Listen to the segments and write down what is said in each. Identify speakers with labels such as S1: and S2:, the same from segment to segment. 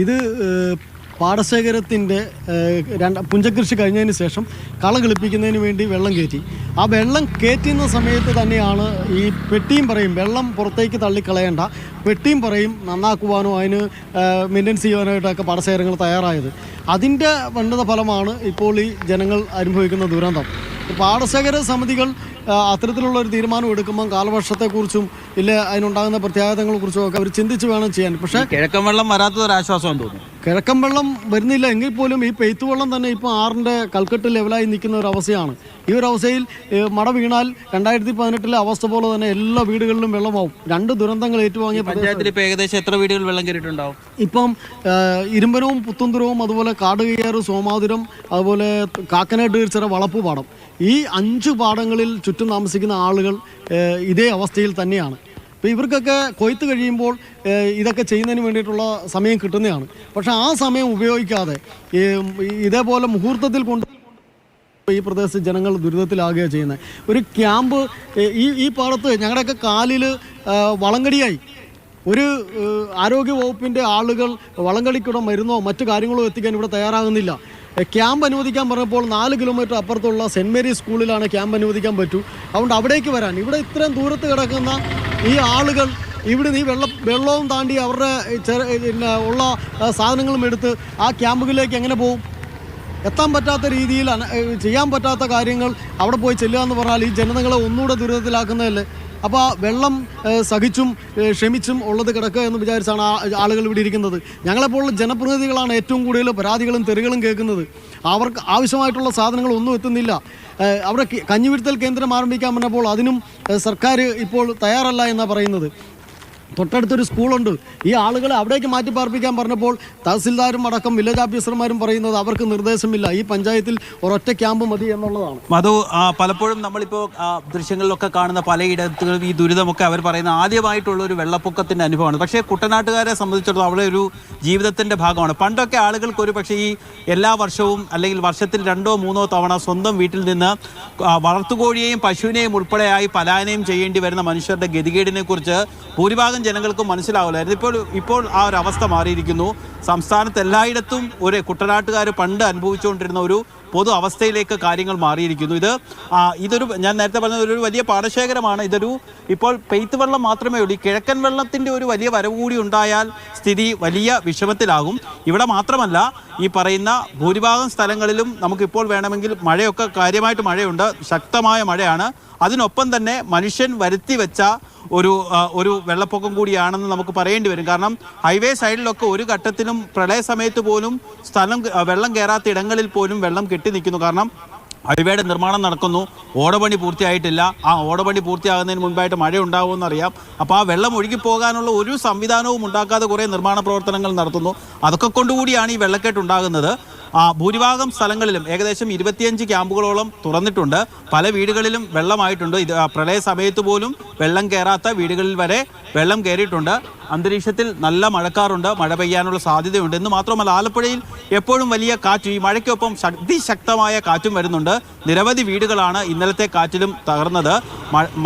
S1: ഇത് പാടശേഖരത്തിൻ്റെ പുഞ്ചകൃഷി കഴിഞ്ഞതിന് ശേഷം കള കിളിപ്പിക്കുന്നതിന് വേണ്ടി വെള്ളം കയറ്റി. ആ വെള്ളം കയറ്റുന്ന സമയത്ത് തന്നെയാണ് ഈ പെട്ടിയും പറയും വെള്ളം പുറത്തേക്ക് തള്ളിക്കളയേണ്ട, പെട്ടിയും പറയും നന്നാക്കുവാനോ അതിന് മെയിൻ്റെനൻസ് ചെയ്യുവാനായിട്ടൊക്കെ പാടശേഖരങ്ങൾ തയ്യാറായത്. അതിൻ്റെ വന്നത ഫലമാണ് ഇപ്പോൾ ഈ ജനങ്ങൾ അനുഭവിക്കുന്ന ദുരന്തം. പാടശേഖര സമിതികൾ അത്തരത്തിലുള്ള ഒരു തീരുമാനം എടുക്കുമ്പോൾ കാലവർഷത്തെക്കുറിച്ചും ഇല്ല അതിനുണ്ടാകുന്ന പ്രത്യാഘാതങ്ങളെക്കുറിച്ചും ഒക്കെ അവർ ചിന്തിച്ച് വേണം ചെയ്യാൻ. പക്ഷേ
S2: കിഴക്കൻ വെള്ളം വരാത്തതൊരാശ്വാസം തോന്നുന്നു.
S1: കിഴക്കൻ വെള്ളം വരുന്നില്ല എങ്കിൽ പോലും ഈ പെയ്ത്ത് വെള്ളം തന്നെ ഇപ്പോൾ ആറിൻ്റെ കൽക്കെട്ട് ലെവലായി നിൽക്കുന്ന ഒരു അവസ്ഥയാണ്. ഈ ഒരു അവസ്ഥയിൽ മഴ വീണാൽ 2018 അവസ്ഥ പോലെ തന്നെ എല്ലാ വീടുകളിലും വെള്ളമാവും. 2 ദുരന്തങ്ങൾ ഏറ്റുവാങ്ങിയ
S2: പഞ്ചായത്തിൽ ഇപ്പോൾ ഏകദേശം എത്ര വീടുകൾ വെള്ളം കയറിയിട്ടുണ്ടാവും?
S1: ഇപ്പം ഇരുമ്പനവും പുത്തുംതുരവും അതുപോലെ കാടുകയ്യാറ് സോമാതുരം അതുപോലെ കാക്കനാട് ചിറ വളപ്പുപാടം ഈ 5 പാടങ്ങളിൽ ചുറ്റും താമസിക്കുന്ന ആളുകൾ ഇതേ അവസ്ഥയിൽ തന്നെയാണ്. അപ്പോൾ ഇവർക്കൊക്കെ കൊയ്ത്ത് കഴിയുമ്പോൾ ഇതൊക്കെ ചെയ്യുന്നതിന് വേണ്ടിയിട്ടുള്ള സമയം കിട്ടുന്നതാണ്. പക്ഷേ ആ സമയം ഉപയോഗിക്കാതെ ഇതേപോലെ മുഹൂർത്തത്തിൽ കൊണ്ട് ഈ പ്രദേശത്ത് ജനങ്ങൾ ദുരിതത്തിലാകുകയാണ് ചെയ്യുന്നത്. ഒരു ക്യാമ്പ് ഈ പാടത്ത് ഞങ്ങളുടെയൊക്കെ കാലിൽ വളങ്കടിയായി. ഒരു ആരോഗ്യ വകുപ്പിൻ്റെ ആളുകൾ വളങ്കടിക്കൂടെ മരുന്നോ മറ്റു കാര്യങ്ങളോ എത്തിക്കാൻ ഇവിടെ തയ്യാറാകുന്നില്ല. ക്യാമ്പ് അനുവദിക്കാൻ പറഞ്ഞപ്പോൾ 4 കിലോമീറ്റർ അപ്പുറത്തുള്ള സെൻറ്റ് മേരീസ് സ്കൂളിലാണ് ക്യാമ്പ് അനുവദിക്കാൻ പറ്റൂ. അതുകൊണ്ട് അവിടേക്ക് വരാൻ ഇവിടെ ഇത്രയും ദൂരത്ത് കിടക്കുന്ന ഈ ആളുകൾ ഇവിടെ ഈ വെള്ളവും താണ്ടി അവരുടെ ഉള്ള സാധനങ്ങളും എടുത്ത് ആ ക്യാമ്പുകളിലേക്ക് എങ്ങനെ പോകും? എത്താൻ പറ്റാത്ത രീതിയിൽ ചെയ്യാൻ പറ്റാത്ത കാര്യങ്ങൾ അവിടെ പോയി ചെല്ലുക എന്ന് പറഞ്ഞാൽ ഈ ജനതകളെ ഒന്നുകൂടെ ദുരിതത്തിലാക്കുന്നതല്ലേ. അപ്പോൾ ആ വെള്ളം സഹിച്ചും ക്ഷമിച്ചും ഉള്ളത് കിടക്കുക എന്ന് വിചാരിച്ചാണ് ആളുകൾ ഇവിടെ ഇരിക്കുന്നത്. ഞങ്ങളെപ്പോലുള്ള ജനപ്രതിനിധികളാണ് ഏറ്റവും കൂടുതൽ പരാതികളും തെറികളും കേൾക്കുന്നത്. അവർക്ക് ആവശ്യമായിട്ടുള്ള സാധനങ്ങൾ ഒന്നും എത്തുന്നില്ല. അവിടെ കഞ്ഞിവിടുത്തൽ കേന്ദ്രം ആരംഭിക്കാൻ പറഞ്ഞപ്പോൾ അതിനും സർക്കാർ ഇപ്പോൾ തയ്യാറല്ല എന്നാണ് പറയുന്നത്. തൊട്ടടുത്തൊരു സ്കൂളുണ്ട്, ഈ ആളുകളെ അവിടേക്ക് മാറ്റി പാർപ്പിക്കാൻ പറഞ്ഞപ്പോൾ തഹസിൽദാരും അടക്കം വില്ലേജ് ഓഫീസർമാരും പറയുന്നത് അവർക്ക് നിർദ്ദേശമില്ല, ഈ പഞ്ചായത്തിൽ ഒരൊറ്റ ക്യാമ്പ് മതി എന്നുള്ളതാണ്.
S2: അത് പലപ്പോഴും നമ്മളിപ്പോൾ ദൃശ്യങ്ങളിലൊക്കെ കാണുന്ന പലയിടത്തും ഈ ദുരിതമൊക്കെ അവർ പറയുന്ന ആദ്യമായിട്ടുള്ള ഒരു വെള്ളപ്പൊക്കത്തിൻ്റെ അനുഭവമാണ്. പക്ഷേ കുട്ടനാട്ടുകാരെ സംബന്ധിച്ചിടത്തോളം അവിടെ ഒരു ജീവിതത്തിൻ്റെ ഭാഗമാണ്. പണ്ടൊക്കെ ആളുകൾക്ക് ഒരു പക്ഷേ ഈ എല്ലാ വർഷവും അല്ലെങ്കിൽ വർഷത്തിൽ 2 or 3 തവണ സ്വന്തം വീട്ടിൽ നിന്ന് വളർത്തുകോഴിയെയും പശുവിനെയും ഉൾപ്പെടെയായി പലായനം ചെയ്യേണ്ടി വരുന്ന മനുഷ്യരുടെ ഗതികേടിനെ കുറിച്ച് ഭൂരിഭാഗം ജനങ്ങൾക്ക് മനസ്സിലാവില്ലായിരുന്നു. ഇപ്പോൾ ആ ഒരു അവസ്ഥ മാറിയിരിക്കുന്നു. സംസ്ഥാനത്ത് എല്ലായിടത്തും ഒരു കുട്ടനാട്ടുകാർ പണ്ട് അനുഭവിച്ചുകൊണ്ടിരുന്ന ഒരു പൊതു അവസ്ഥയിലേക്ക് കാര്യങ്ങൾ മാറിയിരിക്കുന്നു. ഇതൊരു ഞാൻ നേരത്തെ പറഞ്ഞ ഒരു വലിയ പാടശേഖരമാണ്. ഇപ്പോൾ പെയ്ത്ത് വെള്ളം മാത്രമേ ഉള്ളൂ. ഈ കിഴക്കൻ വെള്ളത്തിൻ്റെ ഒരു വലിയ വരവ് കൂടി ഉണ്ടായാൽ സ്ഥിതി വലിയ വിഷമത്തിലാകും. ഇവിടെ മാത്രമല്ല, ഈ പറയുന്ന ഭൂരിഭാഗം സ്ഥലങ്ങളിലും നമുക്കിപ്പോൾ വേണമെങ്കിൽ മഴയൊക്കെ കാര്യമായിട്ട് മഴയുണ്ട്, ശക്തമായ മഴയാണ്. അതിനൊപ്പം തന്നെ മനുഷ്യൻ വരുത്തി വെച്ച ഒരു വെള്ളപ്പൊക്കം കൂടിയാണെന്ന് നമുക്ക് പറയേണ്ടി വരും. കാരണം ഹൈവേ സൈഡിലൊക്കെ ഒരു ഘട്ടത്തിലും പ്രളയ സമയത്ത് പോലും വെള്ളം കയറാത്ത ഇടങ്ങളിൽ പോലും വെള്ളം കെട്ടി നിൽക്കുന്നു. കാരണം ഹൈവേയുടെ നിർമ്മാണം നടക്കുന്നു, ഓടപണി പൂർത്തിയായിട്ടില്ല. ആ ഓടപണി പൂർത്തിയാകുന്നതിന് മുൻപായിട്ട് മഴ ഉണ്ടാകുമെന്നറിയാം. അപ്പോൾ ആ വെള്ളം ഒഴുകിപ്പോകാനുള്ള ഒരു സംവിധാനവും ഉണ്ടാക്കാതെ കുറേ നിർമ്മാണ പ്രവർത്തനങ്ങൾ നടത്തുന്നു. അതൊക്കെ കൊണ്ടുകൂടിയാണ് ഈ വെള്ളക്കെട്ട് ഉണ്ടാകുന്നത്. ഭൂരിഭാഗം സ്ഥലങ്ങളിലും ഏകദേശം 25 ക്യാമ്പുകളോളം തുറന്നിട്ടുണ്ട്. പല വീടുകളിലും വെള്ളമായിട്ടുണ്ട്. പ്രളയ സമയത്ത് പോലും വെള്ളം കയറാത്ത വീടുകളിൽ വരെ വെള്ളം കയറിയിട്ടുണ്ട്. അന്തരീക്ഷത്തിൽ നല്ല മഴക്കാറുണ്ട്, മഴ പെയ്യാനുള്ള സാധ്യതയുണ്ട്. എന്ന് മാത്രമല്ല, ആലപ്പുഴയിൽ എപ്പോഴും വലിയ കാറ്റ്, ഈ മഴയ്ക്കൊപ്പം അതിശക്തമായ കാറ്റും വരുന്നുണ്ട്. നിരവധി വീടുകളാണ് ഇന്നലത്തെ കാറ്റിലും തകർന്നത്.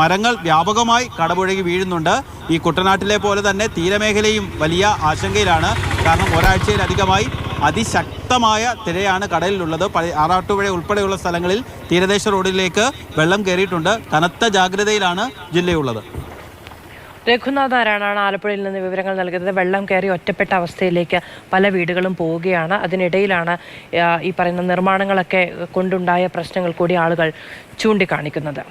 S2: മരങ്ങൾ വ്യാപകമായി കടപുഴകി വീഴുന്നുണ്ട്. ഈ കുട്ടനാട്ടിലെ പോലെ തന്നെ തീരമേഖലയും വലിയ ആശങ്കയിലാണ്. കാരണം ഒരാഴ്ചയിലധികമായി അതിശക്തമായ തിരയാണ് കടലിലുള്ളത്. ആറാട്ടുപുഴ ഉൾപ്പെടെയുള്ള സ്ഥലങ്ങളിൽ തീരദേശ റോഡിലേക്ക് വെള്ളം കയറിയിട്ടുണ്ട്. കനത്ത ജാഗ്രതയിലാണ് ജില്ലയുള്ളത്.
S3: രഘുനാഥ് നാരായണാണ് ആലപ്പുഴയിൽ നിന്ന് വിവരങ്ങൾ നൽകുന്നത്. വെള്ളം കയറി ഒറ്റപ്പെട്ട അവസ്ഥയിലേക്ക് പല വീടുകളും പോവുകയാണ്. അതിനിടയിലാണ് ഈ പറയുന്ന നിർമ്മാണങ്ങളൊക്കെ കൊണ്ടുണ്ടായ പ്രശ്നങ്ങൾ കൂടി ആളുകൾ ചൂണ്ടിക്കാണിക്കുന്നത്.